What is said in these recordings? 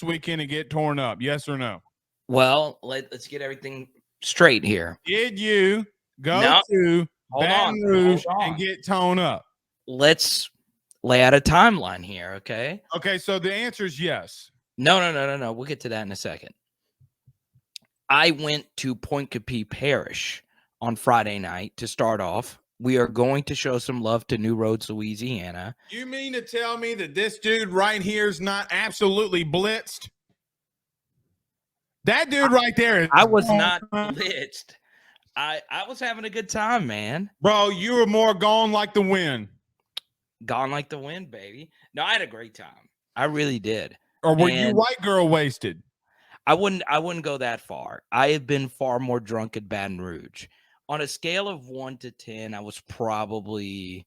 weekend and get torn up? Yes or no? Well, let's get everything straight here. Did you go No, to hold Baton on, Rouge hold and on. get torn up? Let's lay out a timeline here, okay? Okay, so the answer is yes. No. We'll get to that in a second. I went to Point Capee Parish on Friday night to start off. We are going to show some love to New Roads, Louisiana. You mean to tell me that this dude right here is not absolutely blitzed? That dude right there is. I was not blitzed. I was having a good time, man. Bro, you were more gone like the wind. Gone like the wind, baby. No, I had a great time. I really did. Or were you white girl wasted? I wouldn't go that far. I have been far more drunk at Baton Rouge. On a scale of 1 to 10, I was probably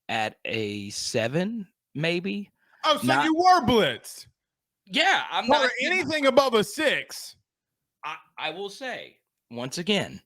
at a 7, maybe. Oh, so you were blitzed. Yeah, I'm or not anything above a 6. I will say, once again,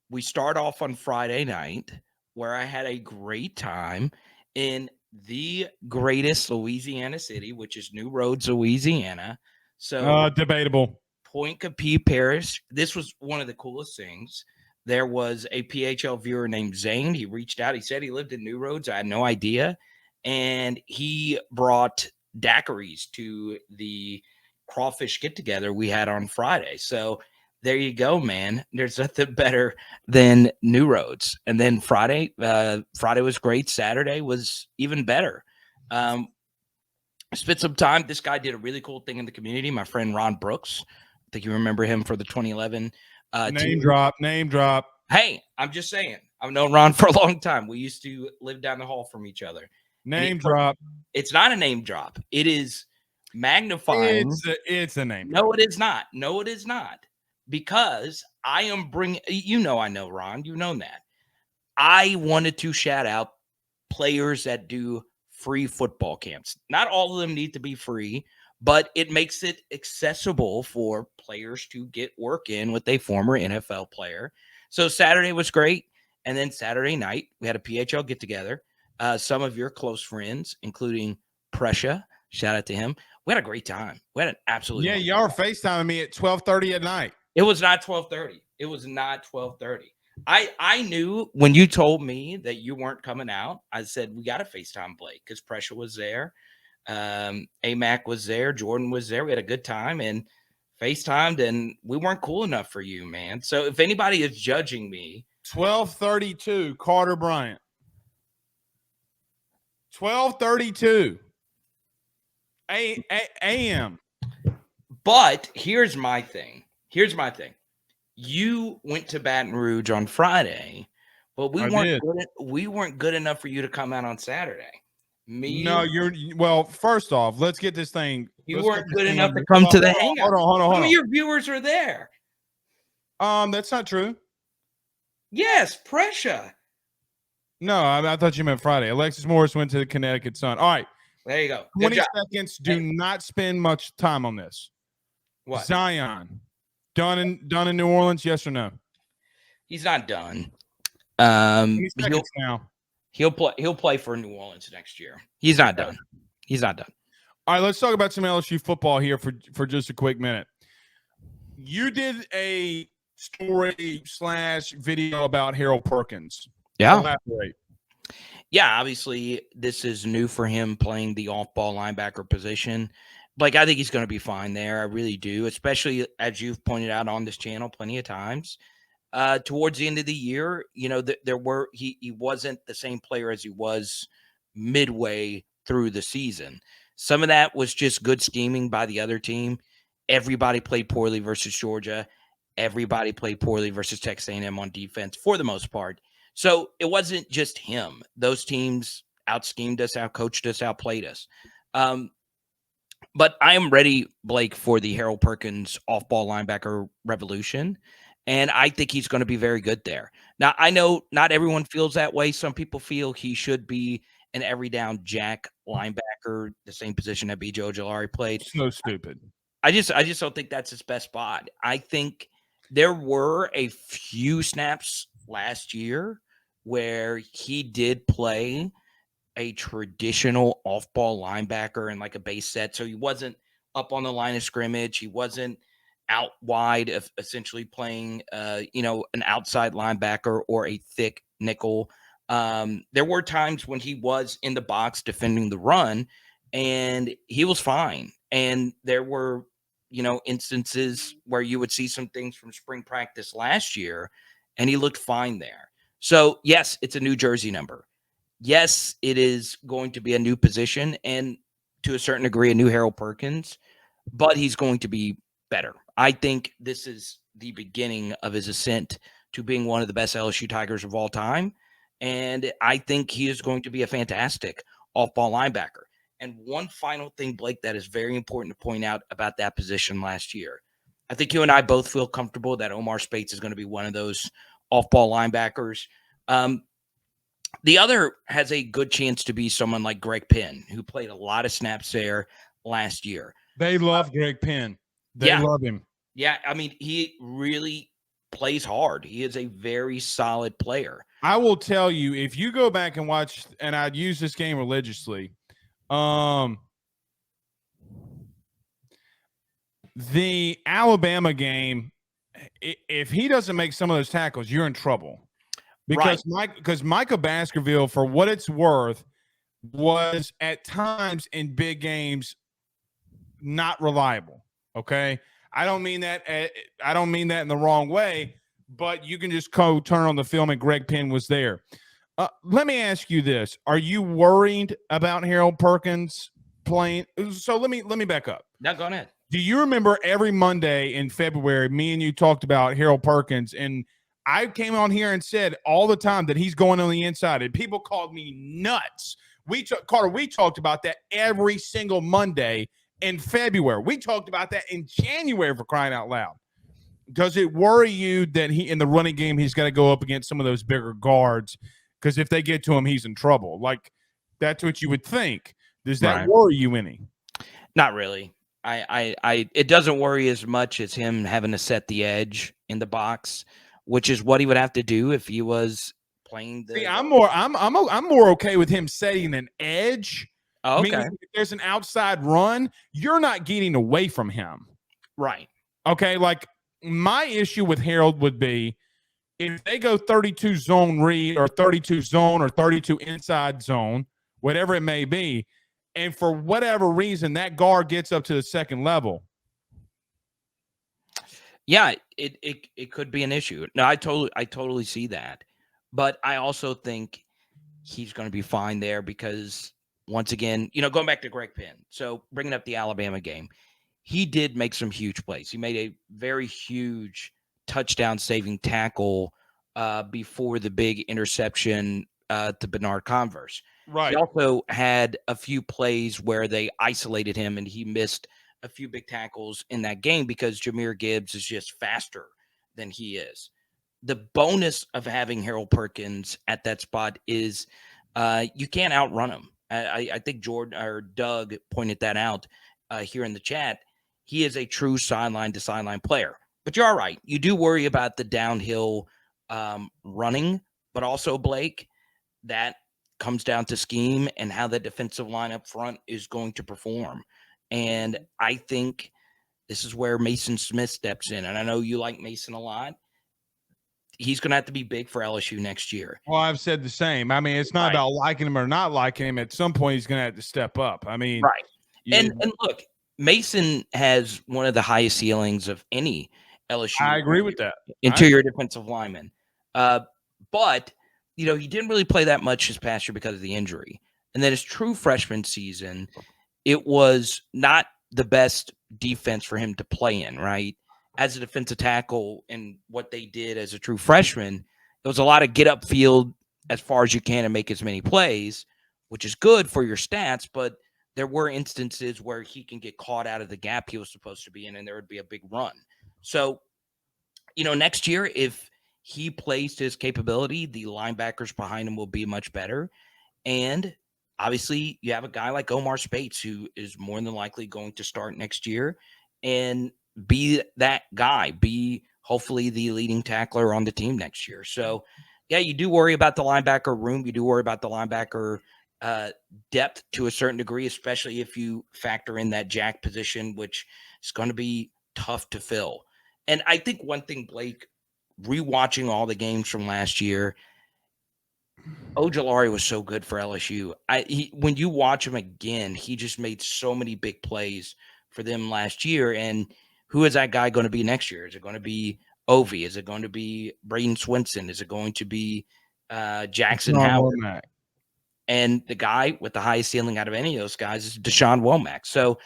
we start off on Friday night where I had a great time in the greatest Louisiana city, which is New Roads, Louisiana. So debatable. Point Capee Parish. This was one of the coolest things. There was a PHL viewer named Zane. He reached out. He said he lived in New Roads. I had no idea. And he brought daiquiris to the crawfish get together we had on Friday. So there you go, man. There's nothing better than New Roads. And then Friday was great. Saturday was even better. Spent some time. This guy did a really cool thing in the community. My friend Ron Brooks. I think you remember him for the 2011 name drop. Hey, I'm just saying. I've known Ron for a long time. We used to live down the hall from each other. Name drop. It's not a name drop. It is magnifying. It's a name drop. No, it is not. No, it is not. Because I am bringing, I know, Ron. You know that. I wanted to shout out players that do free football camps. Not all of them need to be free, but it makes it accessible for players to get work in with a former NFL player. So Saturday was great. And then Saturday night, we had a PHL get together. Some of your close friends, including Pressure, shout out to him. We had a great time. We had an absolutely y'all were FaceTiming me at 12:30 at night. It was not 12:30. It was not 12:30. I knew when you told me that you weren't coming out, I said, we got to FaceTime Blake because Pressure was there. AMAC was there. Jordan was there. We had a good time and FaceTimed, and we weren't cool enough for you, man. So if anybody is judging me. 12:32, Carter Bryant. 12:32 a.m. But here's my thing. You went to Baton Rouge on Friday, but we weren't good enough for you to come out on Saturday. First off, let's get this thing. You weren't good enough to come to the hangout. Hold on. Some of your viewers are there. That's not true. Yes, Pressure. No, I thought you meant Friday. Alexis Morris went to the Connecticut Sun. All right. There you go. 20 seconds. Do not spend much time on this. What? Zion. Done in New Orleans, yes or no? He's not done. 20 seconds now. He'll play for New Orleans next year. He's not done. All right, let's talk about some LSU football here for just a quick minute. You did a story / video about Harold Perkins. Yeah. Elaborate. Yeah, obviously this is new for him playing the off-ball linebacker position. Like, I think he's going to be fine there. I really do, especially as you've pointed out on this channel plenty of times. Towards the end of the year, he wasn't the same player as he was midway through the season. Some of that was just good scheming by the other team. Everybody played poorly versus Georgia. Everybody played poorly versus Texas A&M on defense for the most part. So it wasn't just him. Those teams out-schemed us, out-coached us, outplayed us. But I am ready, Blake, for the Harold Perkins off-ball linebacker revolution, and I think he's going to be very good there. Now, I know not everyone feels that way. Some people feel he should be an every-down jack linebacker, the same position that B.J. Ojolari played. So stupid. I just don't think that's his best spot. I think there were a few snaps last year where he did play a traditional off-ball linebacker and like a base set. So he wasn't up on the line of scrimmage. He wasn't out wide, of essentially playing, an outside linebacker or a thick nickel. There were times when he was in the box defending the run, and he was fine. And there were, instances where you would see some things from spring practice last year, and he looked fine there. So, yes, it's a new jersey number. Yes, it is going to be a new position and to a certain degree, a new Harold Perkins, but he's going to be better. I think this is the beginning of his ascent to being one of the best LSU Tigers of all time. And I think he is going to be a fantastic off-ball linebacker. And one final thing, Blake, that is very important to point out about that position last year. I think you and I both feel comfortable that Omar Speights is going to be one of those off-ball linebackers. The other has a good chance to be someone like Greg Penn, who played a lot of snaps there last year. They love Greg Penn. They love him. Yeah, I mean, he really plays hard. He is a very solid player. I will tell you, if you go back and watch, and I'd use this game religiously, the Alabama game, if he doesn't make some of those tackles, you're in trouble. Because Micah Baskerville, for what it's worth, was at times in big games not reliable. Okay, I don't mean that in the wrong way, but you can just go turn on the film and Greg Penn was there. Let me ask you this: are you worried about Harold Perkins playing? So let me back up. Now go ahead. Do you remember every Monday in February, me and you talked about Harold Perkins, and I came on here and said all the time that he's going on the inside, and people called me nuts. Carter, we talked about that every single Monday in February. We talked about that in January, for crying out loud. Does it worry you that he, in the running game, he's got to go up against some of those bigger guards? Because if they get to him, he's in trouble. Like, that's what you would think. Does that worry you any? Not really. It doesn't worry as much as him having to set the edge in the box, which is what he would have to do if he was playing. See, I'm more okay with him setting an edge. Oh, okay. Meaning if there's an outside run, you're not getting away from him. Right. Okay. Like, my issue with Harold would be if they go 32 zone read or 32 zone or 32 inside zone, whatever it may be, and for whatever reason that guard gets up to the second level. Yeah, it could be an issue. No, I totally see that. But I also think he's going to be fine there because, once again, going back to Greg Penn. So bringing up the Alabama game, he did make some huge plays. He made a very huge touchdown-saving tackle before the big interception to Bernard Converse. Right. He also had a few plays where they isolated him and he missed a few big tackles in that game because Jahmyr Gibbs is just faster than he is. The bonus of having Harold Perkins at that spot is you can't outrun him. I think Jordan or Doug pointed that out here in the chat. He is a true sideline to sideline player. But you're all right. You do worry about the downhill running, but also, Blake, that comes down to scheme and how the defensive line up front is going to perform. And I think this is where Mason Smith steps in. And I know you like Mason a lot. He's going to have to be big for LSU next year. Well, I've said the same. I mean, it's not about liking him or not liking him. At some point, he's going to have to step up. I mean, right. And look, Mason has one of the highest ceilings of any LSU. I agree with that. Interior defensive lineman. But, he didn't really play that much this past year because of the injury. And then his true freshman season, it was not the best defense for him to play in, right? As a defensive tackle and what they did as a true freshman, it was a lot of get up field as far as you can and make as many plays, which is good for your stats. But there were instances where he can get caught out of the gap he was supposed to be in, and there would be a big run. So, next year, if he plays to his capability, the linebackers behind him will be much better. And obviously, you have a guy like Omar Speights who is more than likely going to start next year and be that guy, be hopefully the leading tackler on the team next year. So, yeah, you do worry about the linebacker room. You do worry about the linebacker depth to a certain degree, especially if you factor in that jack position, which is going to be tough to fill. And I think one thing, Blake, rewatching all the games from last year, Ojulari was so good for LSU. When you watch him again, he just made so many big plays for them last year. And who is that guy going to be next year? Is it going to be Ovi? Is it going to be Braden Swinson? Is it going to be Jackson Howard? And the guy with the highest ceiling out of any of those guys is Deshaun Womack. So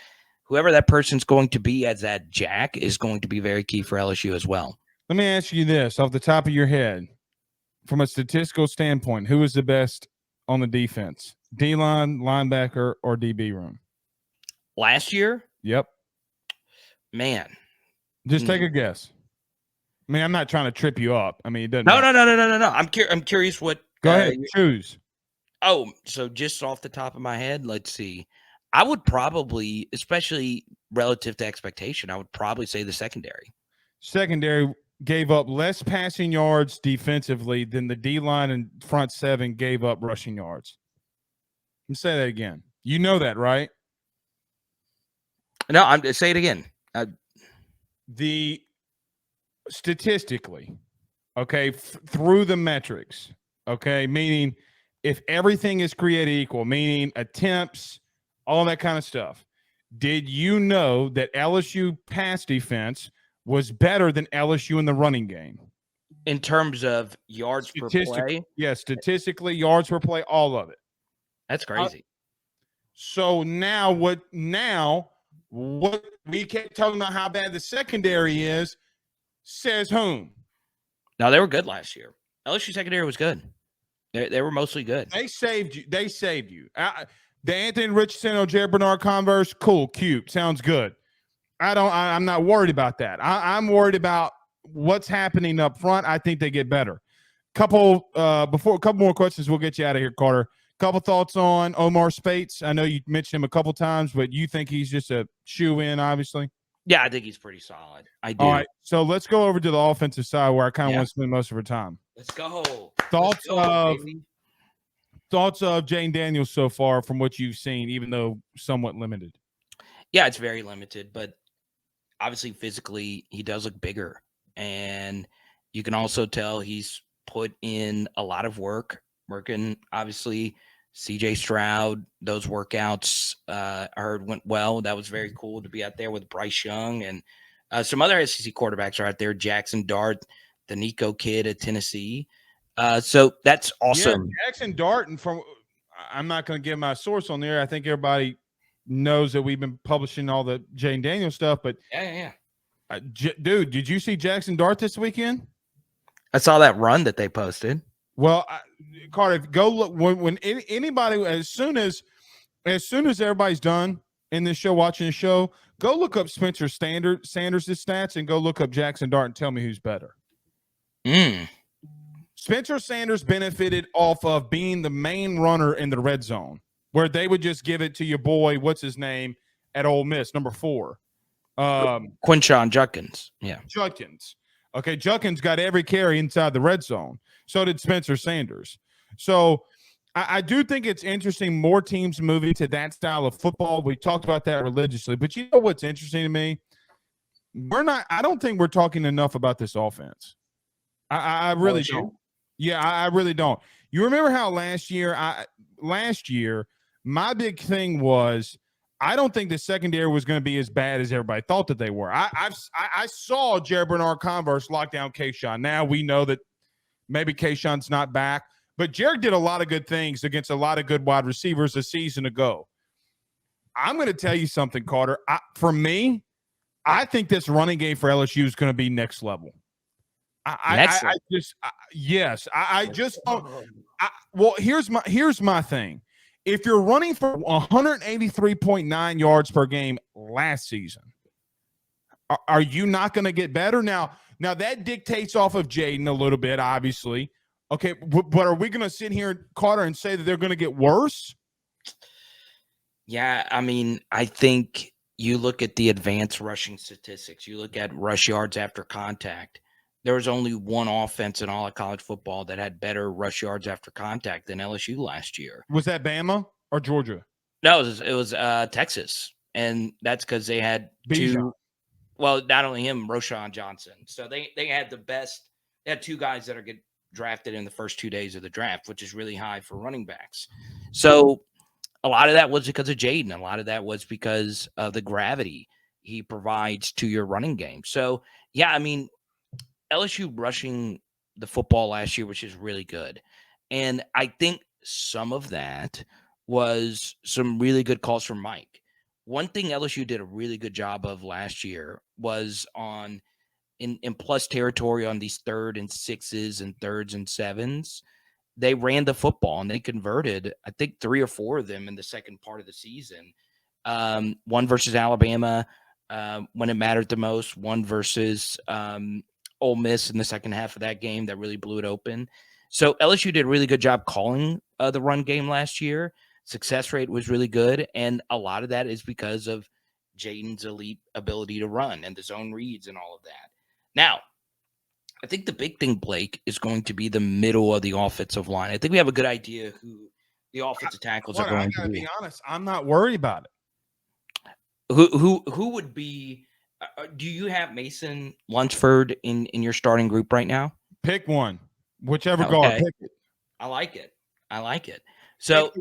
whoever that person's going to be as that jack is going to be very key for LSU as well. Let me ask you this off the top of your head. From a statistical standpoint, who is the best on the defense? D-line, linebacker, or DB room? Last year? Yep. Man. Just take a guess. I mean, I'm not trying to trip you up. I mean, it doesn't No. I'm curious what. Go ahead. Choose. Oh, so just off the top of my head, let's see. I would probably, especially relative to expectation, I would probably say the secondary. Secondary gave up less passing yards defensively than the D-line and front seven gave up rushing yards. Let me say that again. You know that, right? No, say it again. The statistically, okay, through the metrics, okay, meaning if everything is created equal, meaning attempts, all that kind of stuff, did you know that LSU pass defense was better than LSU in the running game? In terms of yards per play? Yeah, statistically, yards per play, all of it. That's crazy. So now what we kept talking about how bad the secondary is, says whom? No, they were good last year. LSU secondary was good. They were mostly good. They saved you. The Anthony Richardson or Jared Bernard Converse, cool, cute, sounds good. I'm not worried about that. I'm worried about what's happening up front. I think they get better. Couple more questions. We'll get you out of here, Carter. Couple thoughts on Omar Spates. I know you mentioned him a couple times, but you think he's just a shoe-in, obviously? Yeah, I think he's pretty solid. I do. All right, so let's go over to the offensive side where I kind of want to spend most of our time. Let's go. Thoughts of Jane Daniels so far from what you've seen, even though somewhat limited? Yeah, it's very limited, but obviously physically he does look bigger. And you can also tell he's put in a lot of working, obviously, CJ Stroud, those workouts I heard went well. That was very cool to be out there with Bryce Young and some other SEC quarterbacks are out there. Jackson Dart, the Nico kid at Tennessee. So that's awesome. Yeah, Jackson Dart, and I'm not going to give my source on there. I think everybody knows that we've been publishing all the Jane Daniels stuff, but yeah. Dude, did you see Jackson Dart this weekend? I saw that run that they posted. Well, Carter, go look when anybody as soon as everybody's done in this show, watching the show, go look up Spencer Sanders' stats and go look up Jackson Dart and tell me who's better. Spencer Sanders benefited off of being the main runner in the red zone, where they would just give it to your boy, what's his name, at Ole Miss, number 4. Quinshon Judkins. Yeah. Judkins. Okay, Judkins got every carry inside the red zone. So did Spencer Sanders. So I do think it's interesting, more teams moving to that style of football. We talked about that religiously. But you know what's interesting to me? I don't think we're talking enough about this offense. I really don't. Yeah, I really don't. You remember how last year, my big thing was I don't think the secondary was going to be as bad as everybody thought that they were. I saw Jared Bernard Converse lock down Kayshawn. Now we know that maybe Kayshawn's not back, but Jared did a lot of good things against a lot of good wide receivers a season ago. I'm going to tell you something, Carter. For me, I think this running game for LSU is going to be next level. Well, here's my thing. If you're running for 183.9 yards per game last season, are you not going to get better? Now that dictates off of Jaden a little bit, obviously. Okay, but are we going to sit here, Carter, and say that they're going to get worse? Yeah, I mean, I think you look at the advanced rushing statistics. You look at rush yards after contact. there was only one offense in all of college football that had better rush yards after contact than LSU last year. Was that Bama or Georgia? No, it was Texas, and that's because they had Bijan. two. Well, not only him, Roschon Johnson. So they had the best. They had two guys that are get drafted in the first 2 days of the draft, which is really high for running backs. So a lot of that was because of Jaden. A lot of that was because of the gravity he provides to your running game. So yeah, I mean, LSU rushing the football last year, which is really good. And I think some of that was some really good calls from Mike. One thing LSU did a really good job of last year was on in plus territory on these 3rd and 6s and 3rds and 7s. They ran the football and they converted, I think, 3 or 4 of them in the second part of the season. One versus Alabama when it mattered the most, one versus Ole Miss in the second half of that game that really blew it open. So LSU did a really good job calling the run game last year. Success rate was really good, and a lot of that is because of Jaden's elite ability to run and the zone reads and all of that. Now, I think the big thing, Blake, is going to be the middle of the offensive line. I think we have a good idea who the offensive tackles are going to be. Be honest, I'm not worried about it. Who would be? Do you have Mason Lunsford in your starting group right now? Pick one, whichever guard. Pick it. I like it. So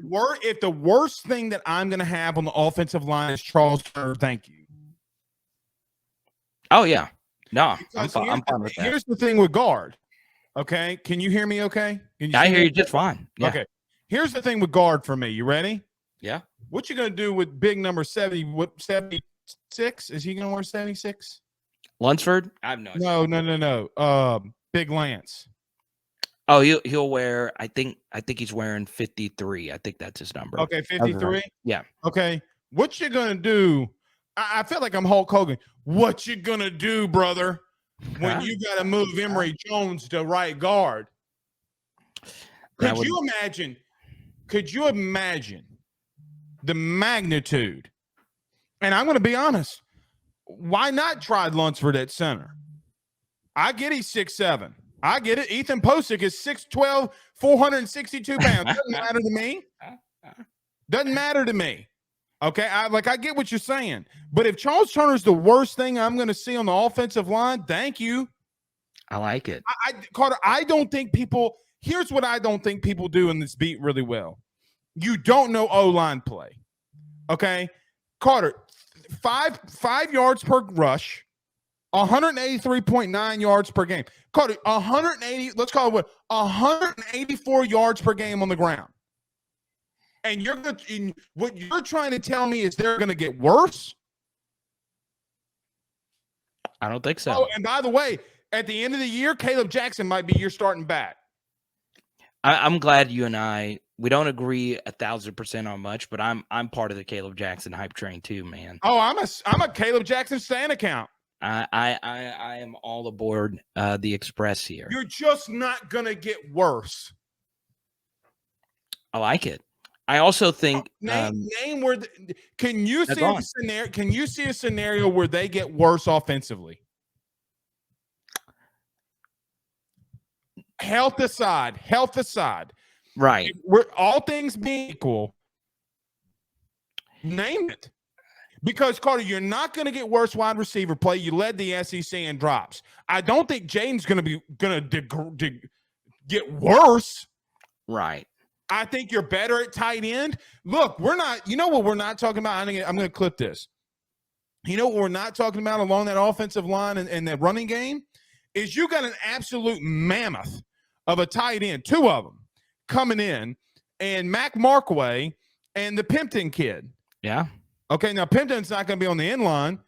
if the worst thing that I'm going to have on the offensive line is Charles Turner, thank you. Oh yeah, no, I'm fine with that. Here's the thing with guard. Okay, can you hear me? Okay, I hear you just fine. Yeah. Okay, here's the thing with guard for me. You ready? Yeah. What you gonna do with big number 70? What 76? Is he gonna wear 76? Lunsford? I have no idea. No. Big Lance. Oh, he'll wear. I think he's wearing 53. I think that's his number. Okay, 53. Yeah. Okay, what you gonna do? I feel like I'm Hulk Hogan. What you gonna do, brother, when you got to move Emory Jones to right guard? Could you imagine the magnitude? And I'm going to be honest. Why not try Lunsford at center? I get he's 6'7". I get it. Ethan Posick is 6'12", 462 pounds. Doesn't matter to me. Doesn't matter to me. Okay, I get what you're saying. But if Charles Turner is the worst thing I'm going to see on the offensive line, thank you. I like it. Carter, I don't think people – here's what I don't think people do in this beat really well. You don't know O-line play. Okay? Carter, five yards per rush, 183.9 yards per game. Carter, 180 – let's call it what? 184 yards per game on the ground. And what you're trying to tell me is they're going to get worse? I don't think so. Oh, and by the way, at the end of the year, Caleb Jackson might be your starting back. I'm glad you and we don't agree 1,000% on much, but I'm part of the Caleb Jackson hype train too, man. Oh, I'm a Caleb Jackson stan account. I am all aboard the Express here. You're just not going to get worse. I like it. I also think name where can you see a scenario where they get worse offensively? Health aside. Right. We're all things being equal. Name it. Because Carter, you're not going to get worse wide receiver play. You led the SEC in drops. I don't think Jaden's going to get worse. Right. I think you're better at tight end. Look, we're not – you know what we're not talking about? I'm going to clip this. You know what we're not talking about along that offensive line and that running game? Is you got an absolute mammoth of a tight end, 2 of them coming in, and Mac Markway and the Pimpton kid. Yeah. Okay, now Pimpton's not going to be on the end line,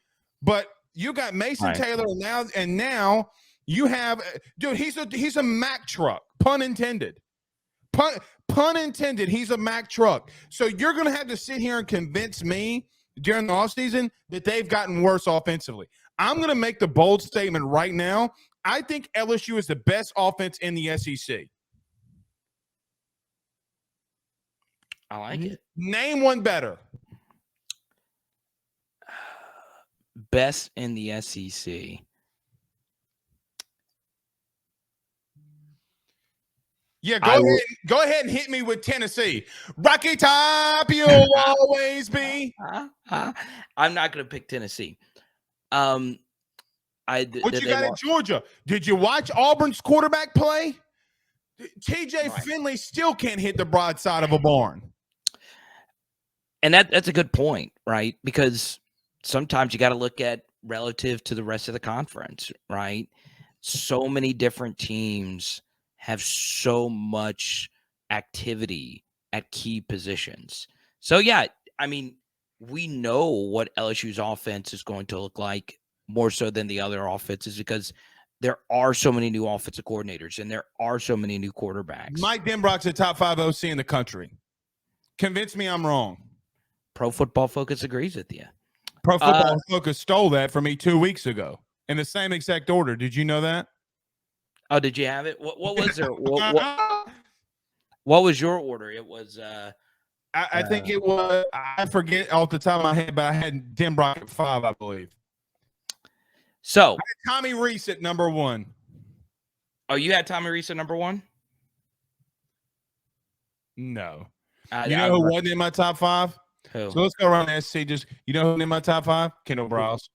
but you got Mason Taylor now you have – dude, he's a Mack truck, pun intended. Pun intended, he's a Mack truck. So you're going to have to sit here and convince me during the offseason that they've gotten worse offensively. I'm going to make the bold statement right now. I think LSU is the best offense in the SEC. I like it. Name one better. Best in the SEC. Yeah, go ahead and hit me with Tennessee. Rocky Top, you'll always be. I'm not going to pick Tennessee. What you got at Georgia? Did you watch Auburn's quarterback play? TJ Finley still can't hit the broadside of a barn. And that's a good point, right? Because sometimes you got to look at relative to the rest of the conference, right? So many different teams have so much activity at key positions. So, yeah, I mean, we know what LSU's offense is going to look like more so than the other offenses because there are so many new offensive coordinators and there are so many new quarterbacks. Mike Denbrock's a top 5 OC in the country. Convince me I'm wrong. Pro Football Focus agrees with you. Pro Football Focus stole that from me 2 weeks ago in the same exact order. Did you know that? Oh, did you have it? What was there? What was your order? It was I think it was, I forget off the top of my head, but I had Denbrock at 5, I believe. So Tommy Reese at number 1. Oh, you had Tommy Reese at number 1? No. You know who wasn't in my top 5? Who? So let's go around the SC. Just, you know who's in my top 5? Kendall Browse.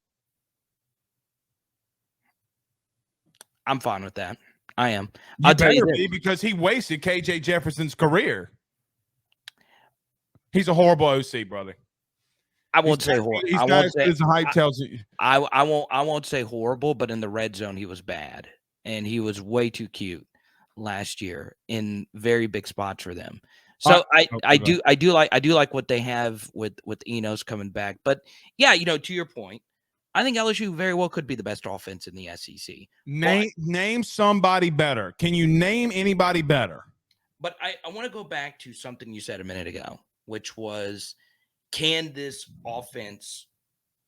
I'm fine with that. I am. I'll tell you this. Because he wasted KJ Jefferson's career. He's a horrible OC, brother. I won't say horrible. He's not as good as the hype tells you. I won't say horrible, but in the red zone he was bad, and he was way too cute last year in very big spots for them. So I do like what they have with Enos coming back. But yeah, to your point, I think LSU very well could be the best offense in the SEC. Name somebody better. Can you name anybody better? But I want to go back to something you said a minute ago, which was, can this offense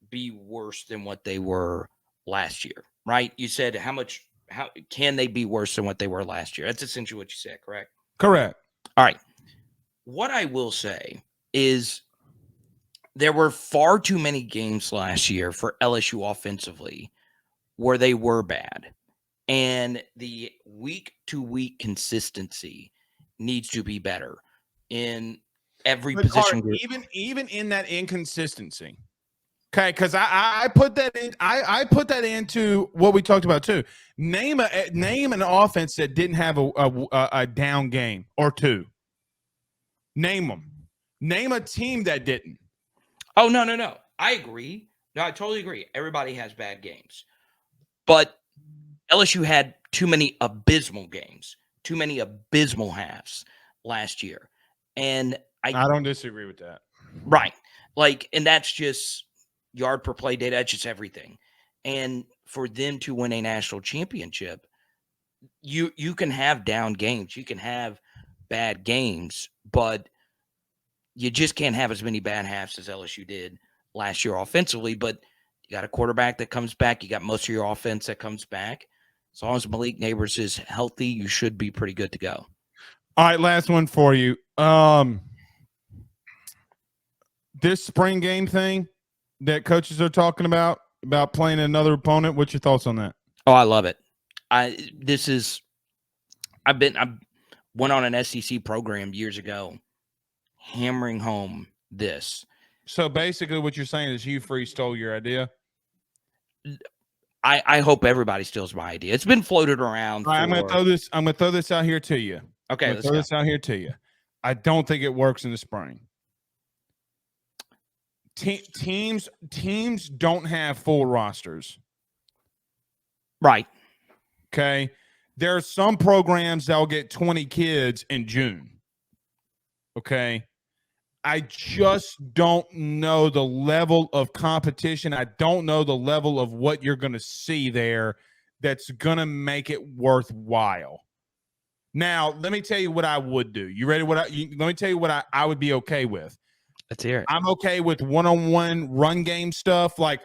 be worse than what they were last year? Right? You said how can they be worse than what they were last year? That's essentially what you said, correct? Correct. All right. What I will say is there were far too many games last year for LSU offensively where they were bad. And the week-to-week consistency needs to be better in every position group. Even in that inconsistency. Okay, because I put that in. I put that into what we talked about too. Name an offense that didn't have a down game or two. Name them. Name a team that didn't. Oh, no. I agree. No, I totally agree. Everybody has bad games. But LSU had too many abysmal games, too many abysmal halves last year. And I don't disagree with that. Right. And that's just yard per play data. That's just everything. And for them to win a national championship, you can have down games. You can have bad games, but you just can't have as many bad halves as LSU did last year offensively. But you got a quarterback that comes back. You got most of your offense that comes back. As long as Malik Neighbors is healthy, you should be pretty good to go. All right, last one for you. This spring game thing that coaches are talking about playing another opponent. What's your thoughts on that? Oh, I love it. I went on an SEC program years ago, hammering home this. So basically what you're saying is Hugh Freeze stole your idea? I hope everybody steals my idea. It's been floated around. Right, I'm gonna throw this out here to you. Okay, let's throw this out here to you. I don't think it works in the spring. Teams don't have full rosters. Right. Okay. There are some programs that will get 20 kids in June. Okay. I just don't know the level of competition. I don't know the level of what you're going to see there that's going to make it worthwhile. Now, let me tell you what I would do. You ready? Let me tell you what I would be okay with. Let's hear it. I'm okay with one-on-one run game stuff, like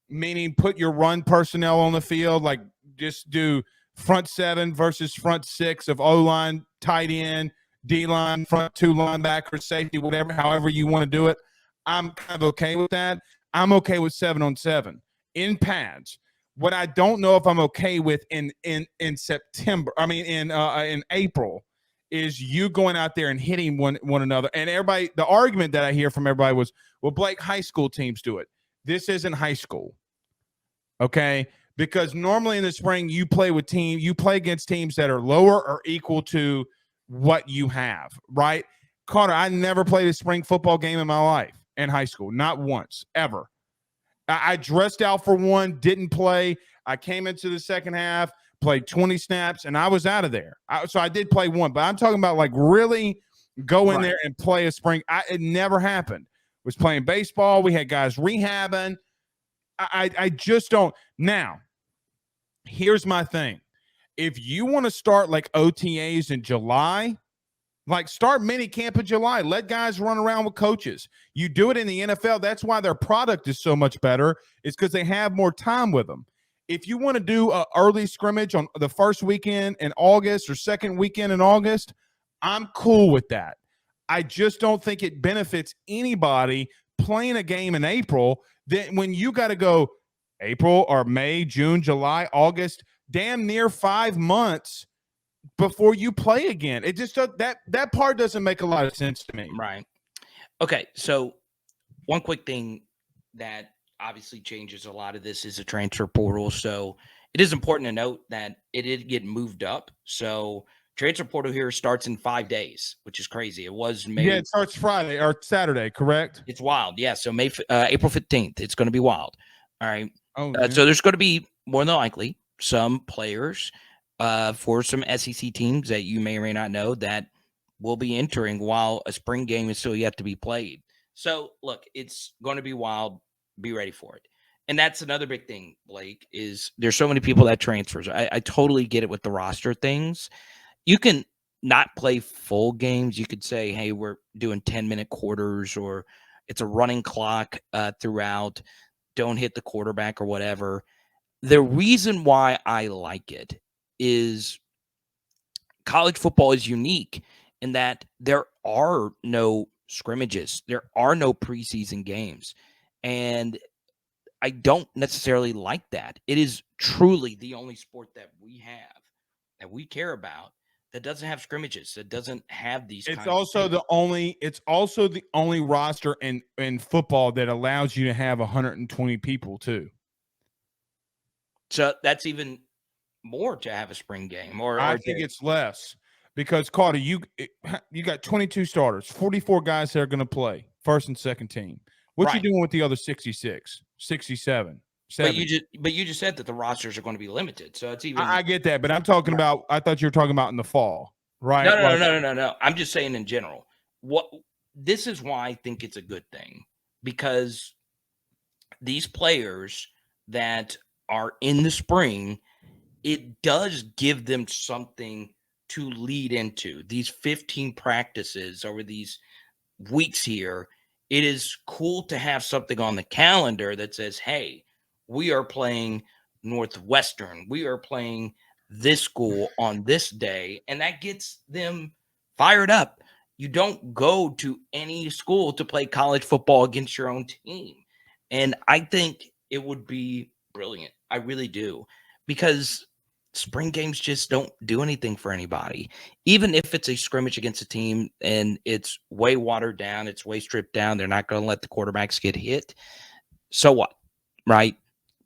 meaning put your run personnel on the field, like just do front 7 versus front 6 of O-line, tight end, D-line, front 2 linebackers, safety, whatever, however you want to do it. I'm kind of okay with that. I'm okay with 7-on-7 in pads. What I don't know if I'm okay with in September, in April, is you going out there and hitting one another. And everybody, the argument that I hear from everybody was, well, Blake, high school teams do it. This isn't high school. Okay. Because normally in the spring, you play against teams that are lower or equal to what you have, right? Carter, I never played a spring football game in my life in high school. Not once, ever. I dressed out for one, didn't play. I came into the second half, played 20 snaps, and I was out of there. So I did play one, but I'm talking about like really go in there and play a spring. It never happened. Was playing baseball. We had guys rehabbing. I just don't. Now, here's my thing. If you want to start like OTAs in July, like start mini camp in July. Let guys run around with coaches. You do it in the NFL. That's why their product is so much better. It's because they have more time with them. If you want to do an early scrimmage on the first weekend in August or second weekend in August, I'm cool with that. I just don't think it benefits anybody playing a game in April that when you got to go April or May, June, July, August, damn near 5 months before you play again. It just that part doesn't make a lot of sense to me. Right. Okay. So one quick thing that obviously changes a lot of this is a transfer portal. So it is important to note that it did get moved up. So transfer portal here starts in 5 days, which is crazy. It was May. Yeah, it starts Friday or Saturday, correct? It's wild. Yeah. So April 15th, it's going to be wild. All right. Oh, so there's going to be more than likely some players for some SEC teams that you may or may not know that will be entering while a spring game is still yet to be played. So, look, it's going to be wild. Be ready for it. And that's another big thing, Blake, is there's so many people that transfers. I totally get it with the roster things. You can not play full games. You could say, hey, we're doing 10-minute quarters, or it's a running clock throughout. Don't hit the quarterback or whatever. The reason why I like it is college football is unique in that there are no scrimmages. There are no preseason games. And I don't necessarily like that. It is truly the only sport that we have, that we care about, that doesn't have scrimmages, that doesn't have these. It's also the only roster in football that allows you to have 120 people too. So that's even more to have a spring game, or I think it's less because Carter, you got 22 starters, 44 guys that are going to play first and second team. What you doing with the other 66, 67? 70? But you just said that the rosters are going to be limited, so it's even. I get that, but I'm talking about. I thought you were talking about in the fall, right? No. I'm just saying in general. This is why I think it's a good thing, because these players that are in the spring, it does give them something to lead into. These 15 practices over these weeks here, it is cool to have something on the calendar that says, hey, we are playing Northwestern. We are playing this school on this day. And that gets them fired up. You don't go to any school to play college football against your own team. And I think it would be brilliant. I really do. Because spring games just don't do anything for anybody. Even if it's a scrimmage against a team and it's way watered down, it's way stripped down, they're not going to let the quarterbacks get hit. So what? Right?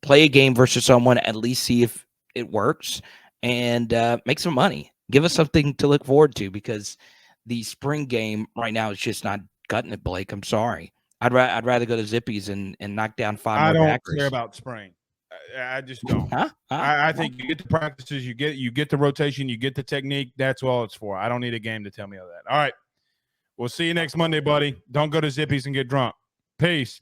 Play a game versus someone, at least see if it works, and make some money. Give us something to look forward to, because the spring game right now is just not cutting it, Blake. I'm sorry. I'd rather go to Zippies and knock down 5 more. I don't Packers. care about spring. I just don't. Huh? I think you get the practices, you get the rotation, you get the technique. That's all it's for. I don't need a game to tell me all that. All right. We'll see you next Monday, buddy. Don't go to Zippies and get drunk. Peace.